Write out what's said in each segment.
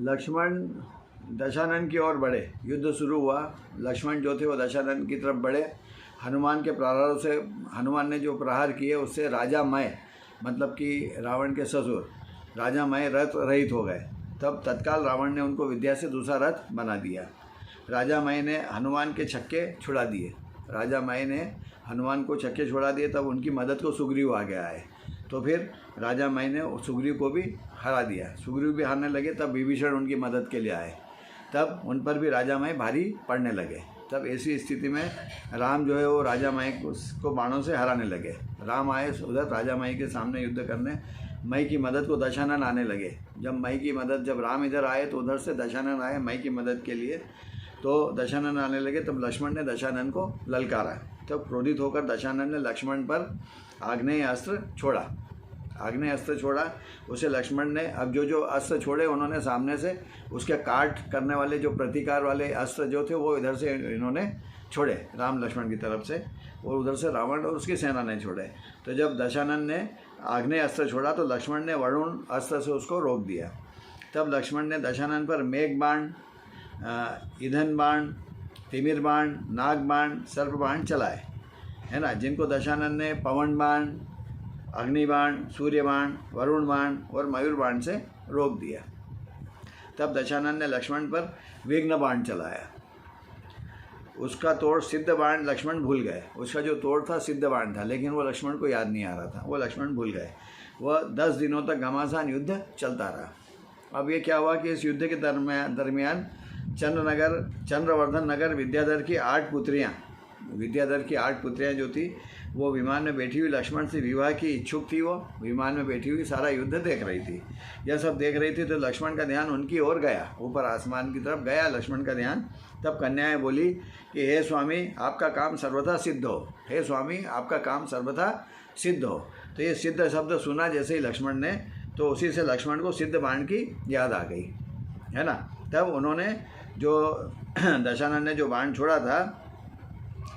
लक्ष्मण दशानन की ओर बढ़े। युद्ध शुरू हुआ। लक्ष्मण जो थे वो दशानन की तरफ बढ़े। हनुमान के प्रहारों से, हनुमान ने जो प्रहार किए उससे राजा मय, मतलब कि रावण के ससुर राजा मय रथ रहित हो गए। तब तत्काल रावण ने उनको विद्या से दूसरा रथ बना दिया। राजा मय ने हनुमान के छक्के छुड़ा दिए। राजा मय ने हनुमान को छक्के छुड़ा दिए। तब उनकी मदद को सुग्रीव आगे आए। तो फिर राजा मय ने सुग्रीव को भी हरा दिया। सुग्रीव भी हारने लगे। तब विभीषण उनकी मदद के लिए आए। तब उन पर भी राजा मय भारी पड़ने लगे। तब ऐसी स्थिति में राम जो है वो राजा मय को बाणों से हराने लगे। राम आए उधर राजा मय के सामने युद्ध करने। मय की मदद को दशानन आने लगे। जब राम इधर आए तो उधर से दशानन आए मय की मदद के लिए। तो दशानन आने लगे। तब लक्ष्मण ने दशानन को ललकारा। तब क्रोधित होकर दशानन ने लक्ष्मण पर आग्नेय अस्त्र छोड़ा। उसे लक्ष्मण ने अब जो अस्त्र छोड़े उन्होंने सामने से उसके काट करने वाले जो प्रतिकार वाले अस्त्र जो थे वो इधर से इन्होंने छोड़े राम लक्ष्मण की तरफ से, और उधर से रावण और उसकी सेना ने छोड़े। तो जब दशानन ने आग्नेय अस्त्र छोड़ा तो लक्ष्मण ने वरुण अस्त्र से उसको रोक दिया। तब लक्ष्मण ने दशानन पर मेघ बाण, ईंधन बाण, तिमिर बाण, नाग बाण, सर्प बाण चलाए, है ना, जिनको दशानन ने पवन बाण, अग्निबाण, सूर्यबाण, वरुण बाण और मयूर बाण से रोक दिया। तब दशानन ने लक्ष्मण पर विघ्न बाण चलाया। उसका तोड़ सिद्ध बाण लक्ष्मण भूल गए। उसका जो तोड़ था सिद्ध बाण था, लेकिन वो लक्ष्मण को याद नहीं आ रहा था, वो लक्ष्मण भूल गए। वह 10 दिनों तक घमासान युद्ध चलता रहा। अब ये क्या हुआ कि इस युद्ध के दरमियान चंद्रवर्धन नगर विद्याधर की 8 पुत्रियाँ जो थी वो विमान में बैठी हुई लक्ष्मण से विवाह की इच्छुक थी। वो विमान में बैठी हुई सारा युद्ध देख रही थी। यह सब देख रही थी तो लक्ष्मण का ध्यान उनकी ओर गया, ऊपर आसमान की तरफ गया लक्ष्मण का ध्यान। तब कन्याएं बोली कि हे स्वामी आपका काम सर्वथा सिद्ध हो, हे स्वामी आपका काम सर्वथा सिद्ध हो। तो ये सिद्ध शब्द सुना जैसे ही लक्ष्मण ने, तो उसी से लक्ष्मण को सिद्ध बाण की याद आ गई, है ना। तब उन्होंने जो दशानन ने जो बाण छोड़ा था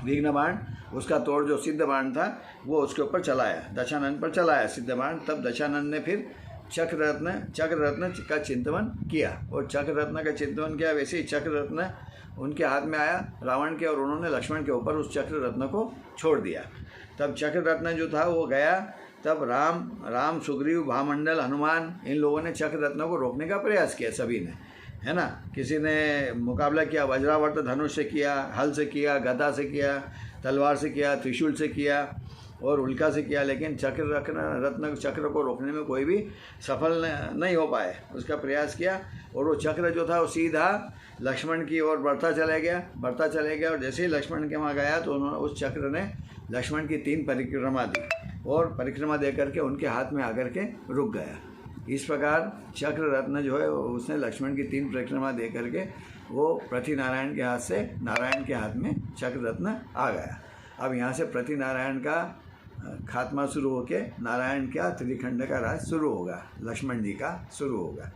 विघ्न बाण, उसका तोड़ जो सिद्ध बाण था वो उसके ऊपर चलाया, दशानन पर चलाया सिद्ध बाण। तब दशानन ने फिर चक्र रत्न का चिंतन किया, और चक्र रत्न का चिंतन किया। वैसे ही चक्र रत्न उनके हाथ में आया रावण के, और उन्होंने लक्ष्मण के ऊपर उस चक्र रत्न को छोड़ दिया। तब चक्र रत्न जो था वो गया। तब राम, सुग्रीव, भामंडल, हनुमान, इन लोगों ने चक्र रत्न को रोकने का प्रयास किया, सभी ने, है ना। किसी ने मुकाबला किया, वज्रावर्त धनुष से किया, हल से किया, गदा से किया, तलवार से किया, त्रिशूल से किया और उल्का से किया, लेकिन चक्र को रोकने में कोई भी सफल नहीं हो पाए। उसका प्रयास किया और वो चक्र जो था वो सीधा लक्ष्मण की ओर बढ़ता चले गया। और जैसे ही लक्ष्मण के वहाँ गया तो उन्होंने उस चक्र ने लक्ष्मण की 3 परिक्रमा दी, और परिक्रमा दे करके उनके हाथ में आकर के रुक गया। इस प्रकार चक्र रत्न जो है उसने लक्ष्मण की 3 परिक्रमा दे करके वो पृथ्वी नारायण के हाथ से नारायण के हाथ में चक्र रत्न आ गया। अब यहाँ से पृथ्वी नारायण का खात्मा शुरू होकर नारायण का त्रिखंड का राज शुरू होगा, लक्ष्मण जी का शुरू होगा।